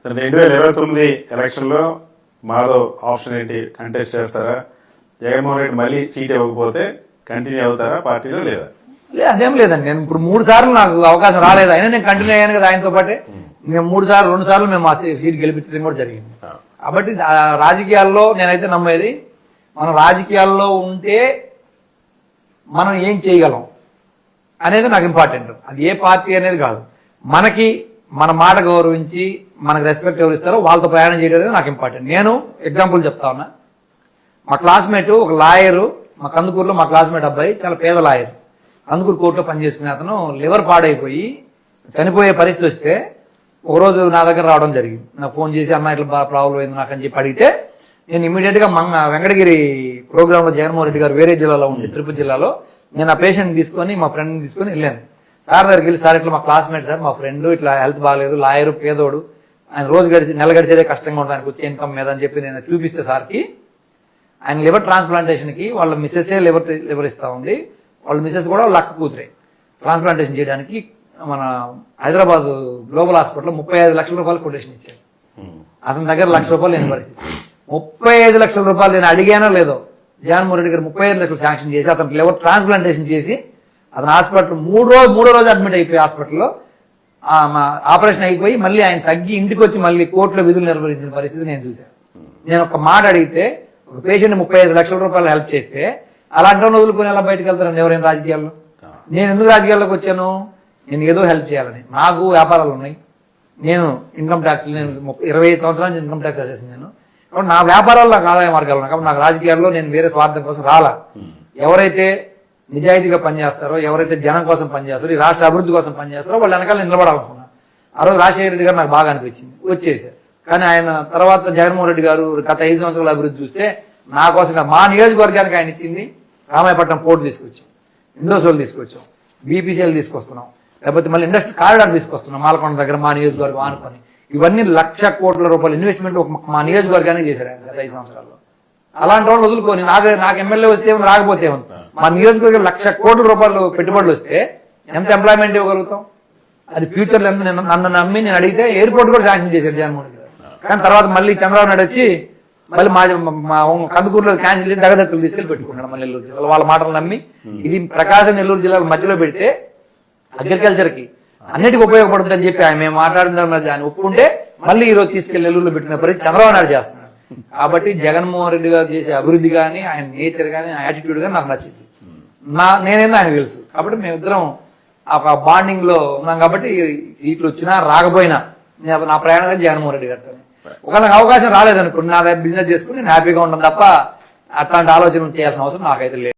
2029 election లో Madhav option ఏంటి? Contest చేస్తారా? జగన్మోహన్ రెడ్డి మళ్ళీ సీట్ ఇవ్వకపోతే కంటిన్యూ అవుతారా పార్టీలో లేదా? అదేం లేదండి. నేను ఇప్పుడు 3 సార్లు నాకు అవకాశం రాలేదు, అయినా నేను కంటిన్యూ అయ్యాను కదా ఆయనతో పాటే. మేము 2 సార్లు మేము ఆ సీట్ గెలిపించడం కూడా జరిగింది. కాబట్టి రాజకీయాల్లో నేనైతే నమ్మేది, మనం రాజకీయాల్లో ఉంటే మనం ఏం చేయగలం అనేది నాకు ఇంపార్టెంట్. అది ఏ పార్టీ అనేది కాదు, మనకి మన మాట గౌరవించి మనకు రెస్పెక్ట్ ఎవరు ఇస్తారో వాళ్ళతో ప్రయాణం చేయడం అనేది నాకు ఇంపార్టెంట్. నేను ఎగ్జాంపుల్ చెప్తా ఉన్నా. మా క్లాస్మేట్ ఒక లాయరు, మా కందుకూరులో మా క్లాస్మేట్ అబ్బాయి చాలా పేద లాయర్, కందుకూరు కోర్టులో పనిచేసుకునే అతను లివర్ పాడైపోయి చనిపోయే పరిస్థితి వస్తే ఒకరోజు నా దగ్గర రావడం జరిగింది. నాకు ఫోన్ చేసి అమ్మాయి ఇట్లా ప్రాబ్లం అయింది నాకు అని చెప్పి అడిగితే నేను ఇమీడియట్ గా వెంకటగిరి ప్రోగ్రామ్ లో జగన్మోహన్ రెడ్డి గారు వేరే జిల్లాలో ఉండి తిరుపతి జిల్లాలో నేను ఆ పేషెంట్ తీసుకొని మా ఫ్రెండ్ తీసుకొని వెళ్ళాను. సార్ దగ్గరికి వెళ్ళి, సార్ ఇట్లా మా క్లాస్మేట్ సార్, మా ఫ్రెండ్ ఇట్లా హెల్త్ బాగాలేదు, లాయరు, పేదోడు, ఆయన రోజు నెల గడిచేదే కష్టంగా ఉంటుంది ఆయనకు వచ్చే ఇన్కమ్ మీద అని చెప్పి నేను చూపిస్తే సార్కి ఆయన లివర్ ట్రాన్స్ప్లాంటేషన్ కి వాళ్ళ మిస్సెస్ లివర్ ఇస్తా ఉంది, వాళ్ళ మిస్సెస్ కూడా వాళ్ళ అక్క కూతురే ట్రాన్స్ప్లాంటేషన్ చేయడానికి మన హైదరాబాద్ గ్లోబల్ హాస్పిటల్ 35 లక్షల రూపాయలు కొటేషన్ ఇచ్చారు. అతని దగ్గర ₹1,00,000 లేని పరిస్థితి. 35 లక్షల రూపాయలు నేను అడిగానో లేదో జగన్మోహన్ రెడ్డి గారు 35 లక్షలు శాంక్షన్ చేసి అతనికి లివర్ ట్రాన్స్ప్లాంటేషన్ చేసి అతను హాస్పిటల్ మూడో రోజు అడ్మిట్ అయిపోయి హాస్పిటల్లో ఆపరేషన్ అయిపోయి మళ్ళీ ఆయన తగ్గి ఇంటికి వచ్చి మళ్ళీ కోర్టులో విధులు నిర్వహించిన పరిస్థితి నేను చూశాను. నేను ఒక మాట అడిగితే ఒక పేషెంట్ 35 లక్షల రూపాయలు హెల్ప్ చేస్తే అలాంటి వదులుకొని ఎలా బయటకు వెళ్తారండి ఎవరైనా రాజకీయాల్లో? నేను ఎందుకు రాజకీయాల్లోకి వచ్చాను? నేను ఏదో హెల్ప్ చేయాలని. నాకు వ్యాపారాలు ఉన్నాయి, నేను ఇన్కమ్ ట్యాక్స్, నేను 25 సంవత్సరాల నుంచి ఇన్కమ్ ట్యాక్స్ అసెస్ నేను. కాబట్టి నా వ్యాపారాల్లో నాకు ఆదాయ మార్గాలు ఉన్నాయి. కాబట్టి నాకు రాజకీయాల్లో నేను వేరే స్వార్థం కోసం రాలా. ఎవరైతే నిజాయితీగా పనిచేస్తారో, ఎవరైతే జనం కోసం పనిచేస్తారో, ఈ రాష్ట్ర అభివృద్ధి కోసం పనిచేస్తారో వాళ్ళ వెనకాల నిలబడాలనుకున్నా. ఆ రోజు రాజశేఖర రెడ్డి గారు నాకు బాగా అనిపించింది, వచ్చేసారు. కానీ ఆయన తర్వాత జగన్మోహన్ రెడ్డి గారు గత 5 సంవత్సరాల అభివృద్ధి చూస్తే నా కోసం మా నియోజకవర్గానికి ఆయన ఇచ్చింది రామాయపట్నం పోర్టు తీసుకొచ్చాం, ఇండోసోల్ తీసుకొచ్చాం, బీపీసీఎల్ తీసుకొస్తున్నాం, లేకపోతే మళ్ళీ ఇండస్ట్రీ కారిడార్ తీసుకొస్తున్నాం మాలకొండ దగ్గర మా నియోజకవర్గం ఆనుకొని. ఇవన్నీ ₹1,00,000 కోట్ల ఇన్వెస్ట్మెంట్ మా నియోజకవర్గానికి చేశాడు ఆయన గత 5 సంవత్సరాల్లో. అలాంటి వాళ్ళు వదులుకొని నాకు ఎమ్మెల్యే వస్తే రాకపోతే మా నియోజకవర్గం ₹1,00,000 కోట్ల పెట్టుబడులు వస్తే ఎంత ఎంప్లాయ్మెంట్ ఇవ్వగలుగుతాం? అది ఫ్యూచర్ లో నన్ను నమ్మి నేను అడిగితే ఎయిర్పోర్ట్ కూడా శాంక్షన్ చేశాడు జగన్మోహన్ రెడ్డి గారు. కానీ తర్వాత మళ్ళీ చంద్రబాబు నాయుడు వచ్చి మళ్ళీ మా కందుకూరులో క్యాన్సిల్ చేసి దగదత్తులు తీసుకెళ్లి పెట్టుకున్నాడు మళ్ళీ నెల్లూరు జిల్లాలో. వాళ్ళ మాటలు నమ్మి ఇది ప్రకాశం నెల్లూరు జిల్లాల మధ్యలో పెడితే అగ్రికల్చర్ కి అన్నిటికీ ఉపయోగపడుతుంది అని చెప్పి ఆయన మేము మాట్లాడిన ఆయన ఒప్పుకుంటే మళ్ళీ ఈ రోజు తీసుకెళ్లి నెల్లూరులో పెట్టిన పరిస్థితి చంద్రబాబు నాయుడు చేస్తున్నాడు. కాబట్టి జగన్మోహన్ రెడ్డి గారు చేసే అభివృద్ధి కానీ, ఆయన నేచర్ కానీ, ఆయన యాటిట్యూడ్ కానీ నాకు నచ్చింది. నేనేందో ఆయన తెలుసు. కాబట్టి మేమిద్దరం ఒక బాండింగ్ లో ఉన్నాం. కాబట్టి సీట్లు వచ్చినా రాకపోయినా నా ప్రయాణం జగన్మోహన్ రెడ్డి గారితో. ఒకవేళ నాకు అవకాశం రాలేదనుకోండి, నా బిజినెస్ చేసుకుని నేను హ్యాపీగా ఉంటాను తప్ప అట్లాంటి ఆలోచన చేయాల్సిన అవసరం నాకైతే లేదు.